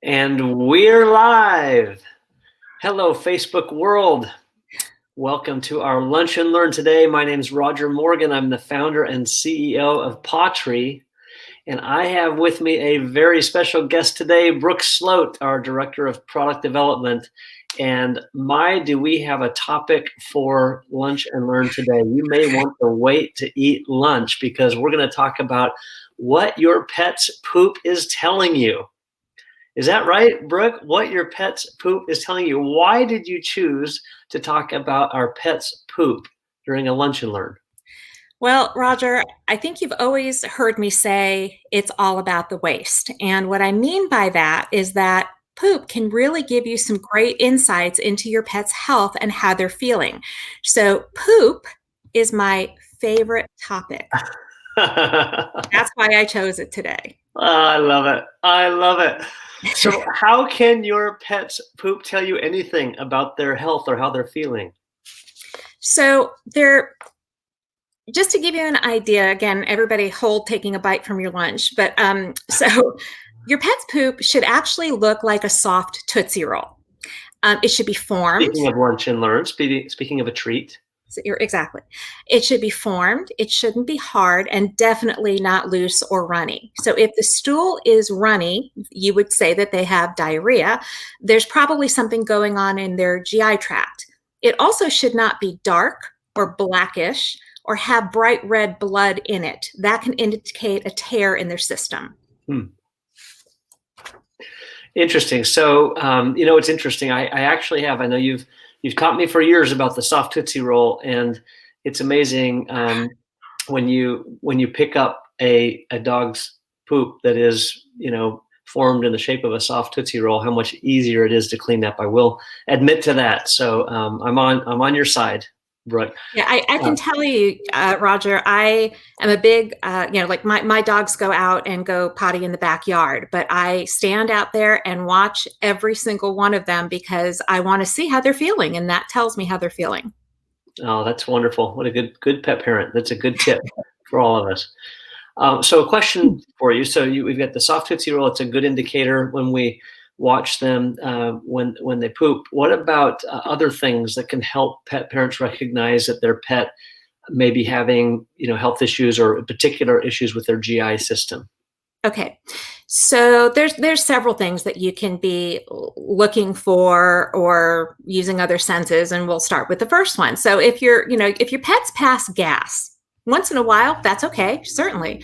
And we're live. Hello, Facebook world. Welcome to our Lunch and Learn today. My name is Roger Morgan. I'm the founder and CEO of Pawtree. And I have with me a very special guest today, Brooke Sloat, our Director of Product Development. And do we have a topic for Lunch and Learn today. You may want to wait to eat lunch because we're going to talk about what your pet's poop is telling you. Is that right, Brooke? What your pet's poop is telling you? Why did you choose to talk about our pet's poop during a Lunch and Learn? Well, Roger, I think you've always heard me say it's all about the waste. And what I mean by that is that poop can really give you some great insights into your pet's health and how they're feeling. So, poop is my favorite topic. That's why I chose it today. I love it. I love it. So how can your pet's poop tell you anything about their health or how they're feeling? So just to give you an idea, again, everybody hold taking a bite from your lunch, but so your pet's poop should actually look like a soft Tootsie Roll. It should be formed. Speaking of Lunch and Learn, speaking of a treat. Exactly. It should be formed. It shouldn't be hard and definitely not loose or runny. So if the stool is runny, you would say that they have diarrhea. There's probably something going on in their GI tract. It also should not be dark or blackish or have bright red blood in it. That can indicate a tear in their system. Interesting. So, it's interesting. I actually have, I know you've taught me for years about the soft Tootsie Roll, and it's amazing when you pick up a dog's poop that is, formed in the shape of a soft Tootsie Roll, how much easier it is to clean up. I will admit to that. So I'm on your side, Brooke. Yeah, I can tell you, Roger, I am a big, like my dogs go out and go potty in the backyard, but I stand out there and watch every single one of them because I want to see how they're feeling, and that tells me how they're feeling. Oh, that's wonderful. What a good pet parent. That's a good tip for all of us. So a question for you. So we've got the soft Tootsie Roll. It's a good indicator when we watch them when they poop. What about other things that can help pet parents recognize that their pet may be having health issues or particular issues with their GI system? Okay, so there's several things that you can be looking for or using other senses, and we'll start with the first one. So if your pets pass gas once in a while, that's okay, certainly.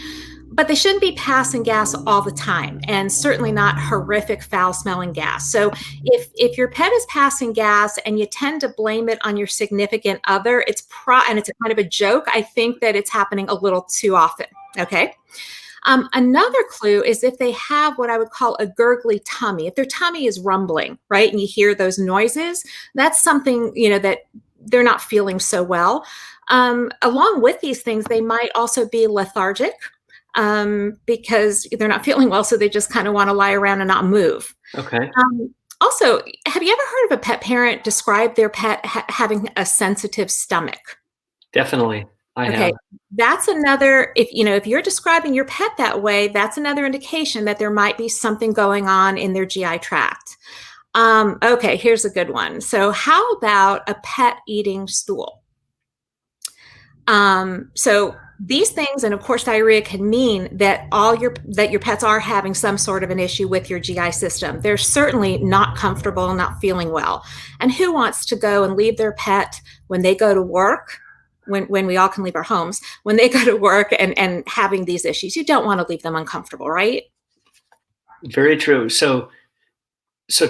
But they shouldn't be passing gas all the time, and certainly not horrific foul-smelling gas. So if your pet is passing gas and you tend to blame it on your significant other, and it's a kind of a joke, I think that it's happening a little too often, okay? Another clue is if they have what I would call a gurgly tummy. If their tummy is rumbling, right, and you hear those noises, that's something, that they're not feeling so well. Along with these things, they might also be lethargic, because they're not feeling well, so they just kind of want to lie around and not move. Okay. Also, have you ever heard of a pet parent describe their pet having a sensitive stomach? Definitely, I have. That's another, if you're describing your pet that way, that's another indication that there might be something going on in their GI tract. Okay, here's a good one. So how about a pet eating stool? So these things, and of course diarrhea, can mean that your pets are having some sort of an issue with your GI system. They're certainly not comfortable, not feeling well. And who wants to go and leave their pet when they go to work, when we all can leave our homes, when they go to work and having these issues? You don't want to leave them uncomfortable, right? Very true. So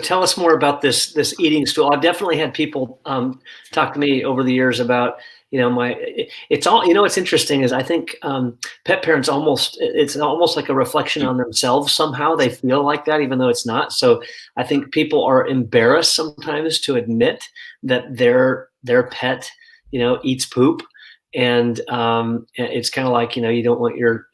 tell us more about this eating stool. I've definitely had people talk to me over the years about, what's interesting is I think pet parents it's almost like a reflection on themselves somehow. They feel like that, even though it's not. So I think people are embarrassed sometimes to admit that their pet, eats poop. And it's kind of like, you don't want your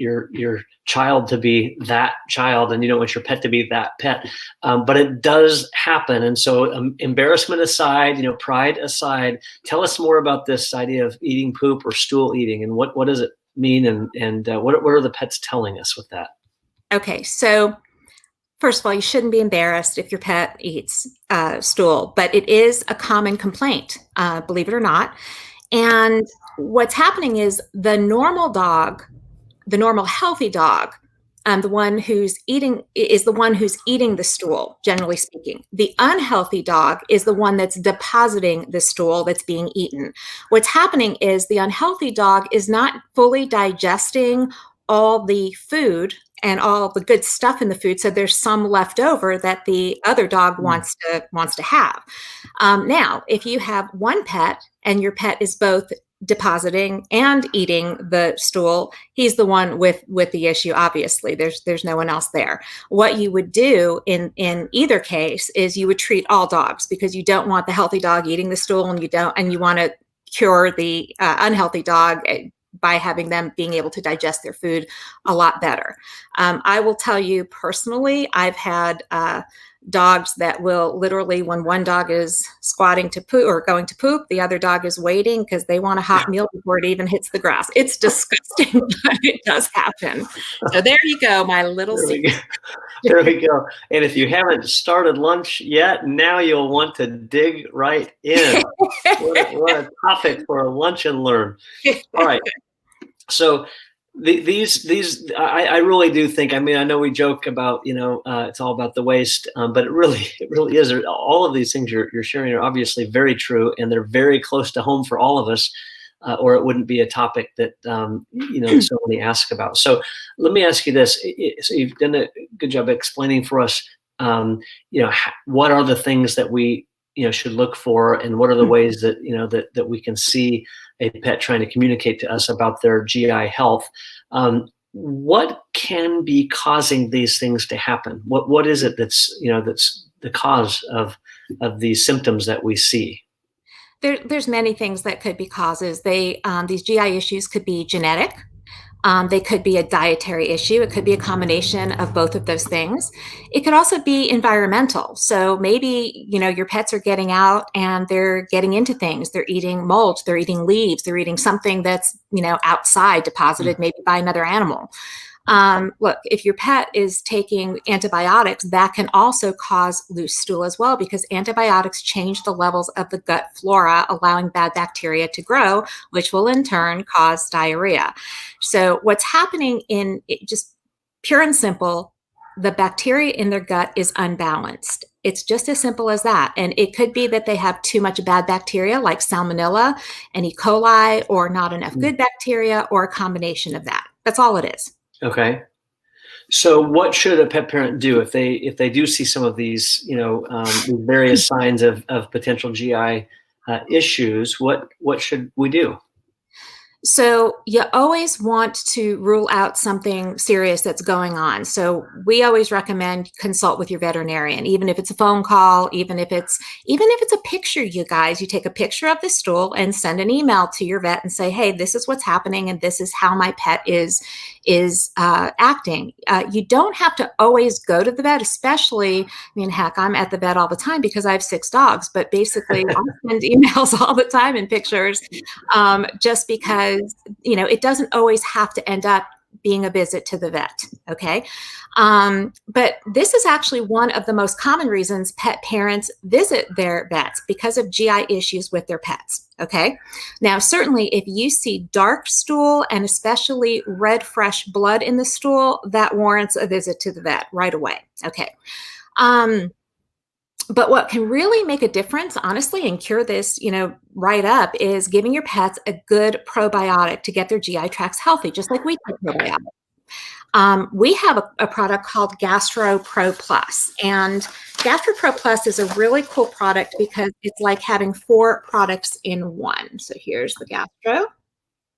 child to be that child, and you don't want your pet to be that pet. But it does happen. And so embarrassment aside, pride aside, tell us more about this idea of eating poop or stool eating, and what does it mean? And what are the pets telling us with that? Okay, so First of all, you shouldn't be embarrassed if your pet eats stool, but it is a common complaint, believe it or not. And what's happening is the normal dog, the normal healthy dog, the one who's eating is the one who's eating the stool, generally speaking. The unhealthy dog is the one that's depositing the stool that's being eaten. What's happening is the unhealthy dog is not fully digesting all the food and all the good stuff in the food, so there's some left over that the other dog wants to have. Now, if you have one pet and your pet is both depositing and eating the stool, he's the one with the issue. Obviously, there's no one else there. What you would do in either case is you would treat all dogs, because you don't want the healthy dog eating the stool, and you want to cure the unhealthy dog by having them being able to digest their food a lot better. I will tell you personally, I've had dogs that will literally, when one dog is squatting to poop or going to poop, the other dog is waiting because they want a hot meal before it even hits the grass. It's disgusting, but it does happen. So there you go, my little secret. There we go. And if you haven't started lunch yet, now you'll want to dig right in. What a topic for a lunch and learn. All right. So I really do think, I mean, I know we joke about, it's all about the waste, but it really is. All of these things you're sharing are obviously very true, and they're very close to home for all of us, or it wouldn't be a topic that, so many ask about. So let me ask you this. So you've done a good job explaining for us, what are the things that we, should look for, and what are the ways that, that we can see a pet trying to communicate to us about their GI health. What can be causing these things to happen? What is it that's the cause of these symptoms that we see? There's many things that could be causes. These GI issues could be genetic. They could be a dietary issue. It could be a combination of both of those things. It could also be environmental. So maybe, your pets are getting out and they're getting into things. They're eating mulch, they're eating leaves, they're eating something that's, outside, deposited maybe by another animal. Look, if your pet is taking antibiotics, that can also cause loose stool as well, because antibiotics change the levels of the gut flora, allowing bad bacteria to grow, which will in turn cause diarrhea. So what's happening just pure and simple, the bacteria in their gut is unbalanced. It's just as simple as that. And it could be that they have too much bad bacteria like Salmonella and E. coli, or not enough good bacteria, or a combination of that. That's all it is. Okay. So what should a pet parent do if they do see some of these, various signs of potential GI issues? What should we do? So you always want to rule out something serious that's going on. So we always recommend consult with your veterinarian, even if it's a phone call, even if it's a picture. You guys, you take a picture of the stool and send an email to your vet and say, hey, this is what's happening, and this is how my pet is acting. You don't have to always go to the vet, especially, heck, I'm at the vet all the time because I have 6 dogs, but basically I send emails all the time and pictures, just because, it doesn't always have to end up being a visit to the vet. Okay. But this is actually one of the most common reasons pet parents visit their vets, because of GI issues with their pets. Okay. Now, certainly if you see dark stool and especially red, fresh blood in the stool, that warrants a visit to the vet right away. Okay. But what can really make a difference, honestly, and cure this, right up, is giving your pets a good probiotic to get their GI tracts healthy, just like we take probiotics. We have a product called GastroPro Plus, and GastroPro Plus is a really cool product because it's like having 4 products in one. So here's the Gastro.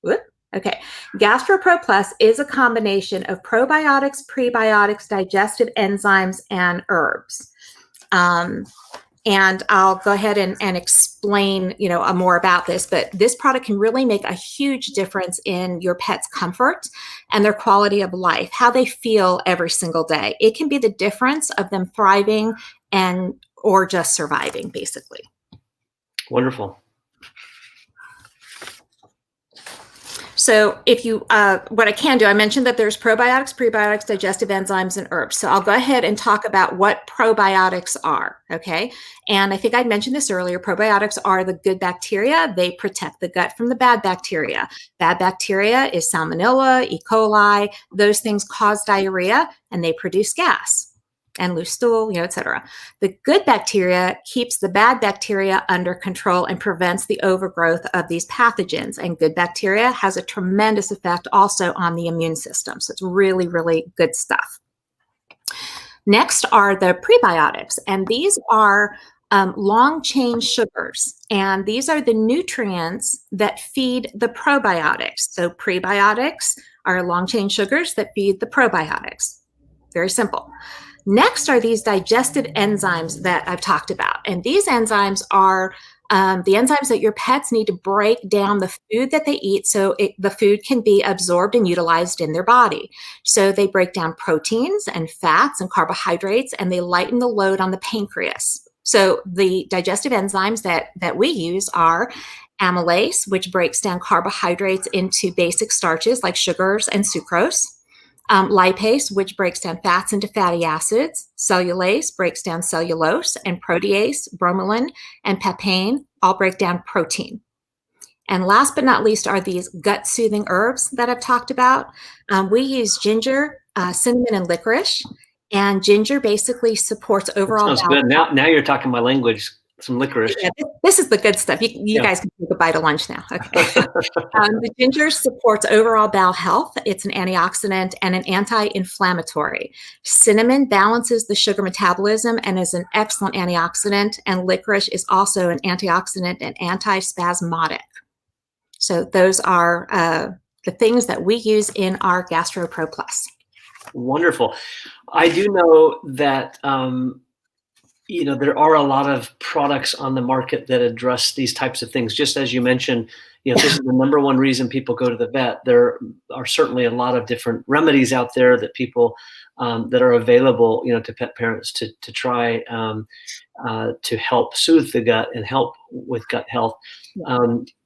Whoop. Okay. GastroPro Plus is a combination of probiotics, prebiotics, digestive enzymes, and herbs. And I'll go ahead and explain, more about this, but this product can really make a huge difference in your pet's comfort and their quality of life, how they feel every single day. It can be the difference of them thriving or just surviving, basically. So if you, what I can do, I mentioned that there's probiotics, prebiotics, digestive enzymes, and herbs. So I'll go ahead and talk about what probiotics are, okay? And I think I mentioned this earlier. Probiotics are the good bacteria. They protect the gut from the bad bacteria. Bad bacteria is Salmonella, E. coli. Those things cause diarrhea and they produce gas and loose stool, et cetera. The good bacteria keeps the bad bacteria under control and prevents the overgrowth of these pathogens. And good bacteria has a tremendous effect also on the immune system. So it's really, really good stuff. Next are the prebiotics, and these are long chain sugars, and these are the nutrients that feed the probiotics. So prebiotics are long chain sugars that feed the probiotics. Very simple. Next are these digestive enzymes that I've talked about. And these enzymes are the enzymes that your pets need to break down the food that they eat so the food can be absorbed and utilized in their body. So they break down proteins and fats and carbohydrates, and they lighten the load on the pancreas. So the digestive enzymes that we use are amylase, which breaks down carbohydrates into basic starches like sugars and sucrose. Lipase, which breaks down fats into fatty acids. Cellulase breaks down cellulose, and protease, bromelain, and papain all break down protein. And last but not least are these gut-soothing herbs that I've talked about. We use ginger, cinnamon, and licorice. And ginger basically supports overall. Sounds good. Now you're talking my language. Some licorice. Yeah, this is the good stuff. You guys can take a bite of lunch now. Okay. The ginger supports overall bowel health. It's an antioxidant and an anti-inflammatory. Cinnamon balances the sugar metabolism and is an excellent antioxidant. And licorice is also an antioxidant and antispasmodic. So those are the things that we use in our GastroPro Plus. Wonderful. I do know that there are a lot of products on the market that address these types of things. Just as you mentioned, this is the number one reason people go to the vet. There are certainly a lot of different remedies out there that people that are available, to pet parents to try to help soothe the gut and help with gut health.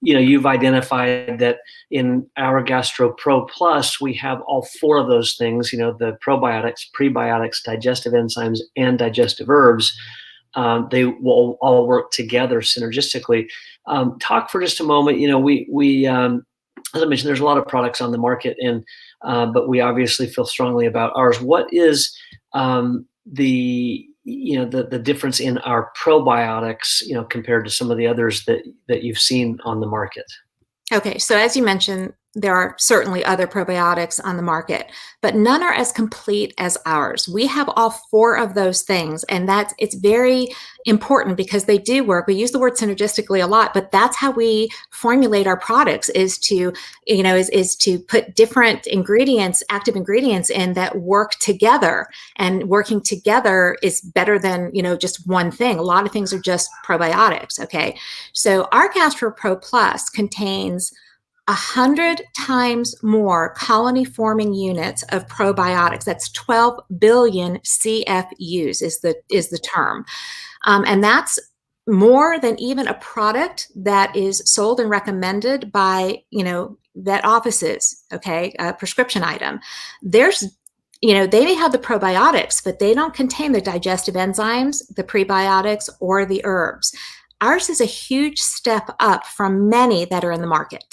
You've identified that in our GastroPro Plus, we have all four of those things, the probiotics, prebiotics, digestive enzymes, and digestive herbs. They will all work together synergistically. Talk for just a moment. We as I mentioned, there's a lot of products on the market, and but we obviously feel strongly about ours. What is the difference in our probiotics, compared to some of the others that you've seen on the market? Okay, so as you mentioned, there are certainly other probiotics on the market, but none are as complete as ours. We have all four of those things, and it's very important because they do work. We use the word synergistically a lot, but that's how we formulate our products is to put different ingredients, active ingredients in that work together, and working together is better than, just one thing. A lot of things are just probiotics. Okay. So our GastroPro Plus contains 100 times more colony-forming units of probiotics. That's 12 billion CFUs is the term. And that's more than even a product that is sold and recommended by, vet offices, okay, a prescription item. They may have the probiotics, but they don't contain the digestive enzymes, the prebiotics, or the herbs. Ours is a huge step up from many that are in the market.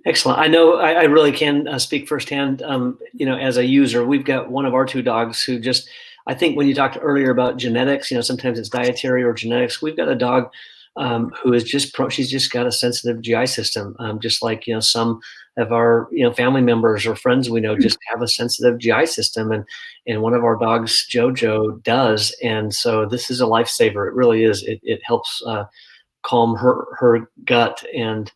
Excellent. I know I really can speak firsthand, as a user. We've got one of our two dogs who just, I think when you talked earlier about genetics, sometimes it's dietary or genetics. We've got a dog who is she's just got a sensitive GI system, just like, some of our, family members or friends we know just have a sensitive GI system. And one of our dogs, Jojo, does. And so this is a lifesaver. It really is. It helps calm her gut. And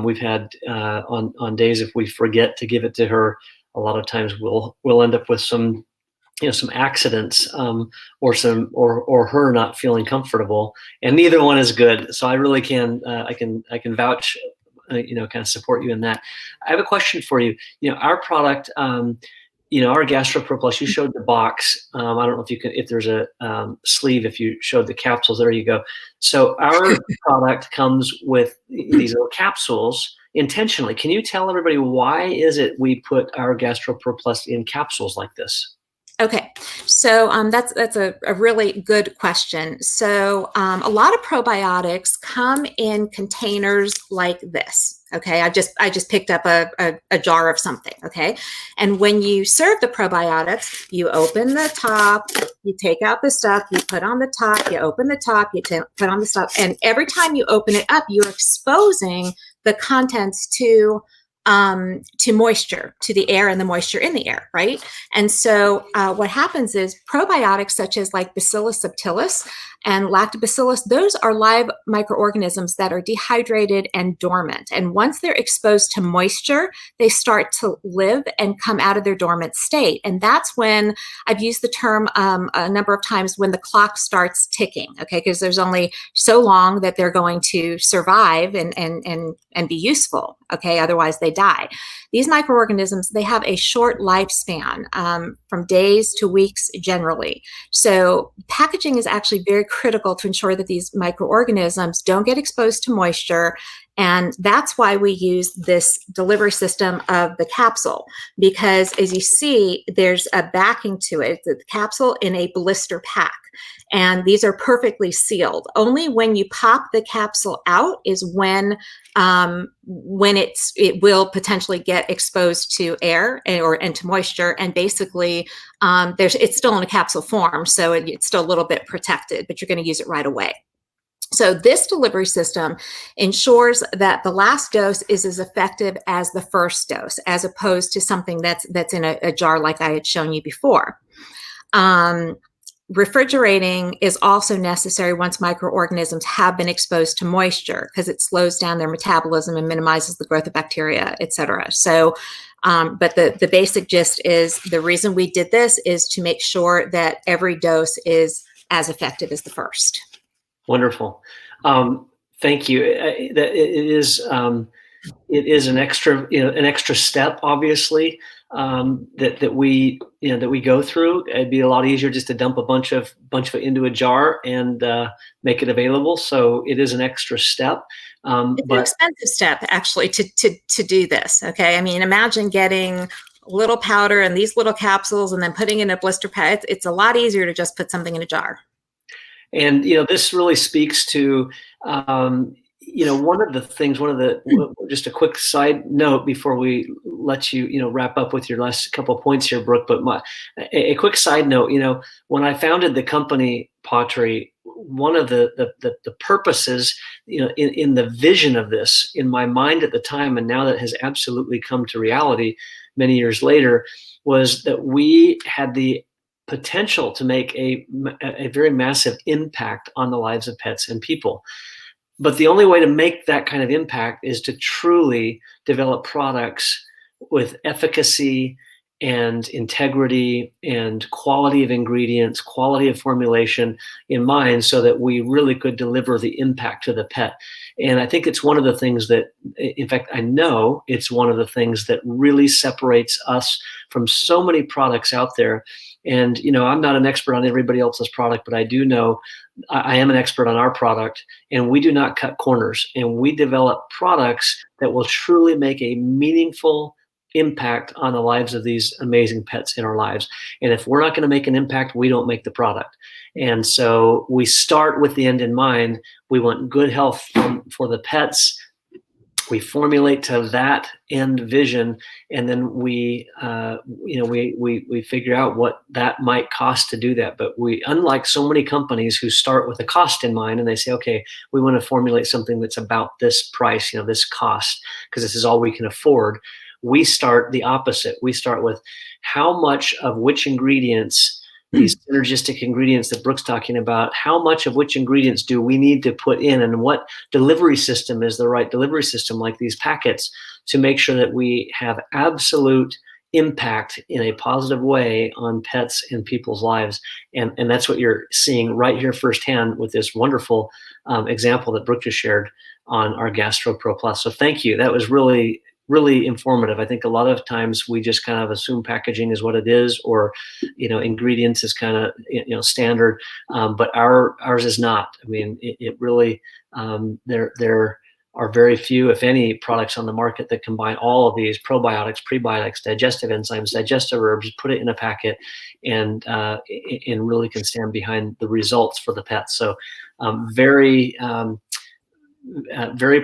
we've had on days if we forget to give it to her, a lot of times we'll end up with some accidents or her not feeling comfortable, and neither one is good. So I really can I can vouch, kind of support you in that. I have a question for you. Our product, our GastroPro Plus, you showed the box. I don't know if there's a sleeve, if you showed the capsules, there you go. So our product comes with these little capsules intentionally. Can you tell everybody why is it we put our GastroPro Plus in capsules like this? Okay, so that's a really good question. So a lot of probiotics come in containers like this. Okay, I just picked up a jar of something. Okay, and when you serve the probiotics, you open the top, you take out the stuff, you put on the top, you open the top, you put on the stuff, and every time you open it up, you're exposing the contents to moisture, to the air and the moisture in the air, right? And so what happens is probiotics such as like Bacillus subtilis and Lactobacillus, those are live microorganisms that are dehydrated and dormant. And once they're exposed to moisture, they start to live and come out of their dormant state. And that's when I've used the term a number of times, when the clock starts ticking, okay? Because there's only so long that they're going to survive and be useful, okay? Otherwise they die. These microorganisms, they have a short lifespan, from days to weeks generally. So packaging is actually very critical to ensure that these microorganisms don't get exposed to moisture. And that's why we use this delivery system of the capsule, because as you see, there's a backing to it. It's the capsule in a blister pack. And these are perfectly sealed. Only when you pop the capsule out is when it will potentially get exposed to air and to moisture. And basically, it's still in a capsule form, so it's still a little bit protected, but you're going to use it right away. So this delivery system ensures that the last dose is as effective as the first dose, as opposed to something that's in a jar like I had shown you before. Refrigerating is also necessary once microorganisms have been exposed to moisture, because it slows down their metabolism and minimizes the growth of bacteria, et cetera. So, but the basic gist is the reason we did this is to make sure that every dose is as effective as the first. Wonderful. Thank you. It is an extra step, obviously, that we go through. It'd be a lot easier just to dump a bunch of it into a jar and make it available. So it is an extra step. It's an expensive step, actually, to do this. Okay, I mean, imagine getting little powder and these little capsules and then putting in a blister pad. It's a lot easier to just put something in a jar. And this really speaks to just a quick side note before we let you wrap up with your last couple of points here, Brooke. But a quick side note, when I founded the company Pottery, one of the purposes, in the vision of this in my mind at the time, and now that has absolutely come to reality many years later, was that we had the potential to make a very massive impact on the lives of pets and people. But the only way to make that kind of impact is to truly develop products with efficacy and integrity and quality of ingredients, quality of formulation in mind, so that we really could deliver the impact to the pet. And I think it's one of the things that, in fact, I know it's one of the things that really separates us from so many products out there. And, I'm not an expert on everybody else's product, but I do know I am an expert on our product, and we do not cut corners, and we develop products that will truly make a meaningful impact on the lives of these amazing pets in our lives. And if we're not going to make an impact, we don't make the product. And so we start with the end in mind. We want good health for the pets. We formulate to that end vision, and then we figure out what that might cost to do that. But we, unlike so many companies who start with a cost in mind, and they say, okay, we want to formulate something that's about this price, this cost, because this is all we can afford. We start the opposite. We start with how much of which ingredients, these synergistic ingredients that Brooke's talking about, how much of which ingredients do we need to put in, and what delivery system is the right delivery system, like these packets, to make sure that we have absolute impact in a positive way on pets and people's lives. And that's what you're seeing right here firsthand with this wonderful example that Brooke just shared on our GastroPro Plus. So thank you. That was really informative. I think a lot of times we just kind of assume packaging is what it is, or ingredients is kind of standard, but ours is not. I mean, it really there are very few, if any, products on the market that combine all of these probiotics, prebiotics, digestive enzymes, digestive herbs, put it in a packet, and really can stand behind the results for the pets. So very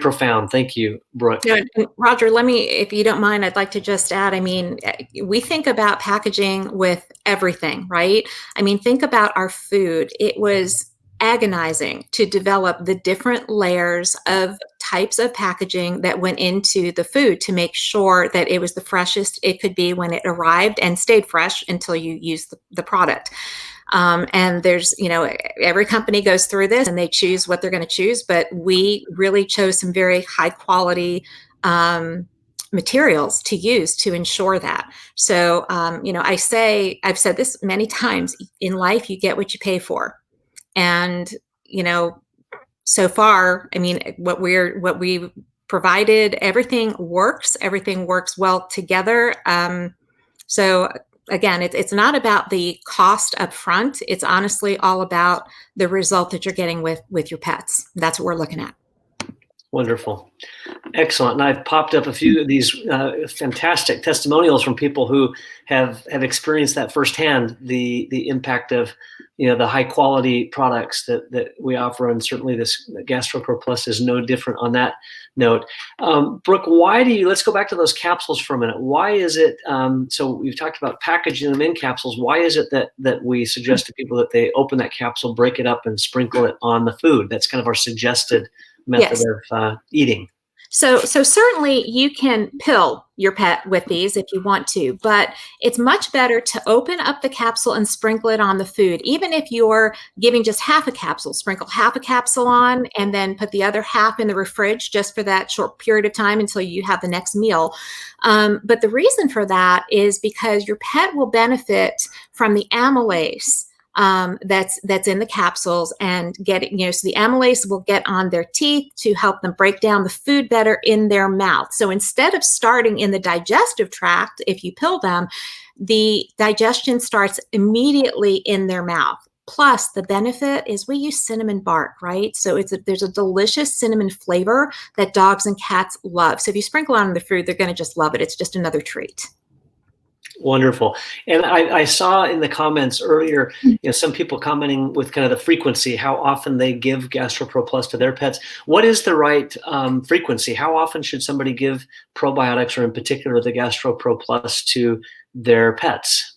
profound. Thank you, Brooke. Yeah, and Roger, let me, if you don't mind, I'd like to just add, I mean, we think about packaging with everything, right? I mean, think about our food. It was agonizing to develop the different layers of types of packaging that went into the food to make sure that it was the freshest it could be when it arrived and stayed fresh until you used the product. And there's, every company goes through this and they choose what they're going to choose, but we really chose some very high quality materials to use to ensure that. So, I've said this many times, in life, you get what you pay for. And, so far, I mean, what we provided, everything works well together. So again, it's not about the cost up front. It's honestly all about the result that you're getting with your pets. That's what we're looking at. Wonderful. Excellent. And I've popped up a few of these fantastic testimonials from people who have experienced that firsthand, the impact of, the high quality products that we offer. And certainly this GastroPro Plus is no different on that note. Brooke, let's go back to those capsules for a minute. Why is it, so we've talked about packaging them in capsules. Why is it that we suggest to people that they open that capsule, break it up, and sprinkle it on the food? That's kind of our suggested method of eating. So certainly you can pill your pet with these if you want to, but it's much better to open up the capsule and sprinkle it on the food. Even if you're giving just half a capsule, sprinkle half a capsule on and then put the other half in the fridge just for that short period of time until you have the next meal. But the reason for that is because your pet will benefit from the amylase that's in the capsules and get it, so the amylase will get on their teeth to help them break down the food better in their mouth. So instead of starting in the digestive tract, if you pill them, the digestion starts immediately in their mouth. Plus, the benefit is we use cinnamon bark, right? So there's a delicious cinnamon flavor that dogs and cats love. So if you sprinkle on the food, they're going to just love it. It's just another treat. Wonderful. And I saw in the comments earlier, some people commenting with kind of the frequency, how often they give GastroPro Plus to their pets. What is the right frequency? How often should somebody give probiotics, or in particular the GastroPro Plus, to their pets?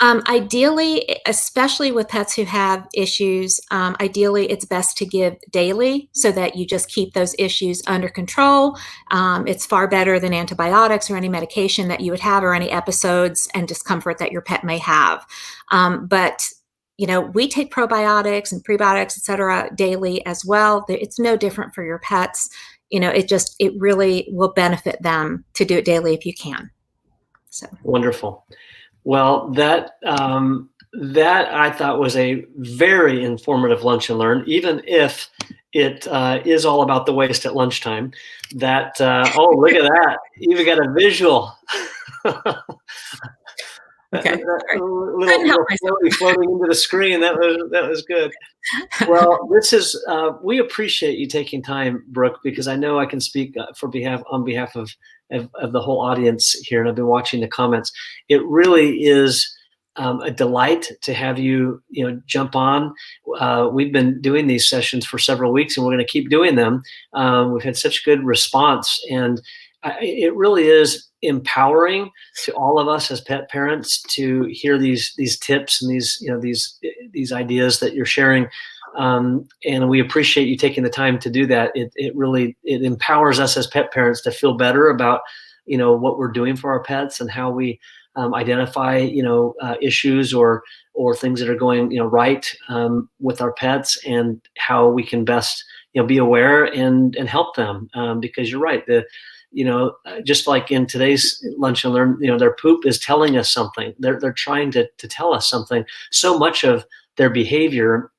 Ideally, especially with pets who have issues, ideally it's best to give daily so that you just keep those issues under control. It's far better than antibiotics or any medication that you would have, or any episodes and discomfort that your pet may have. But we take probiotics and prebiotics, et cetera, daily as well. It's no different for your pets. It really will benefit them to do it daily if you can. So wonderful. Well, that I thought was a very informative lunch and learn, even if it is all about the waste at lunchtime. That oh, look at that! You even got a visual. Okay, little floating into the screen. That was good. Well, this is we appreciate you taking time, Brooke, because I know I can speak on behalf of the whole audience here, and I've been watching the comments. It really is a delight to have you, jump on. We've been doing these sessions for several weeks, and we're going to keep doing them. We've had such good response, and it really is empowering to all of us as pet parents to hear these tips and these ideas that you're sharing. And we appreciate you taking the time to do that. It really empowers us as pet parents to feel better about, what we're doing for our pets and how we identify, issues or things that are going, right with our pets, and how we can best, be aware and help them. Because you're right, just like in today's Lunch and Learn, their poop is telling us something. They're trying to tell us something. So much of their behavior,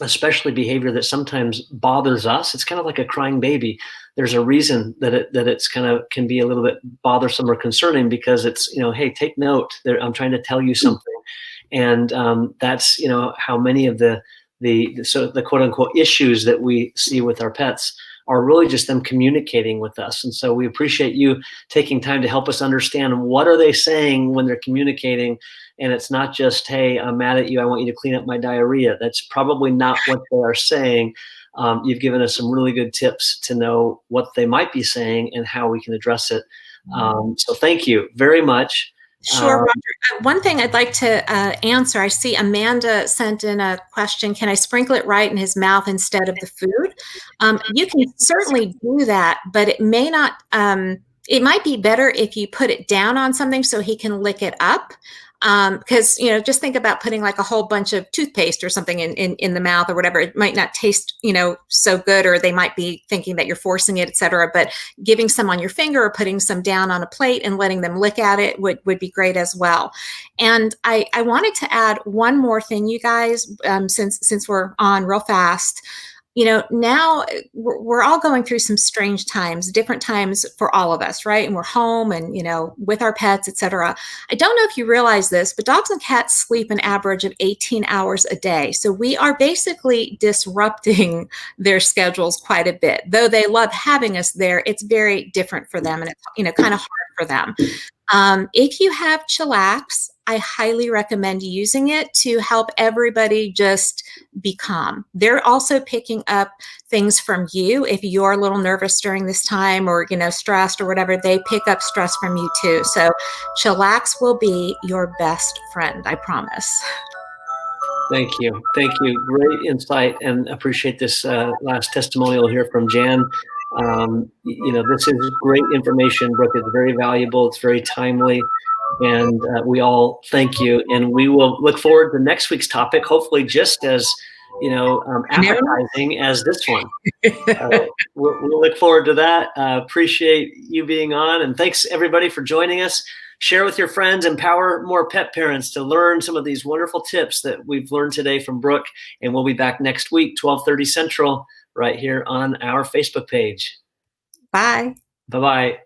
especially behavior that sometimes bothers us, it's kind of like a crying baby. There's a reason that it's kind of can be a little bit bothersome or concerning, because it's, hey, take note. I'm trying to tell you something. And that's, how many of the quote unquote issues that we see with our pets are really just them communicating with us. And so we appreciate you taking time to help us understand what are they saying when they're communicating. And it's not just, hey, I'm mad at you, I want you to clean up my diarrhea. That's probably not what they are saying. You've given us some really good tips to know what they might be saying and how we can address it. So thank you very much. Sure, Roger. One thing I'd like to answer, I see Amanda sent in a question, can I sprinkle it right in his mouth instead of the food? You can certainly do that, but it may not, it might be better if you put it down on something so he can lick it up. Because, you know, just think about putting like a whole bunch of toothpaste or something in the mouth or whatever. It might not taste, you know, so good, or they might be thinking that you're forcing it, et cetera. But giving some on your finger or putting some down on a plate and letting them lick at it would be great as well. And I wanted to add one more thing, you guys, since we're on real fast. You know, now we're all going through some strange times, different times for all of us, right? And we're home and, you know, with our pets, et cetera. I don't know if you realize this, but dogs and cats sleep an average of 18 hours a day. So we are basically disrupting their schedules quite a bit. Though they love having us there, it's very different for them, and it's, you know, kind of hard for them. If you have Chillax, I highly recommend using it to help everybody just be calm. They're also picking up things from you. If you're a little nervous during this time, or, you know, stressed or whatever, they pick up stress from you too. So Chillax will be your best friend, I promise. Thank you. Thank you. Great insight, and appreciate this last testimonial here from Jan. You know, this is great information, Brooke. It's very valuable. It's very timely. And we all thank you. And we will look forward to next week's topic, hopefully just as, you know, appetizing as this one. We'll look forward to that. Appreciate you being on. And thanks, everybody, for joining us. Share with your friends, empower more pet parents to learn some of these wonderful tips that we've learned today from Brooke. And we'll be back next week, 12:30 Central, right here on our Facebook page. Bye. Bye-bye.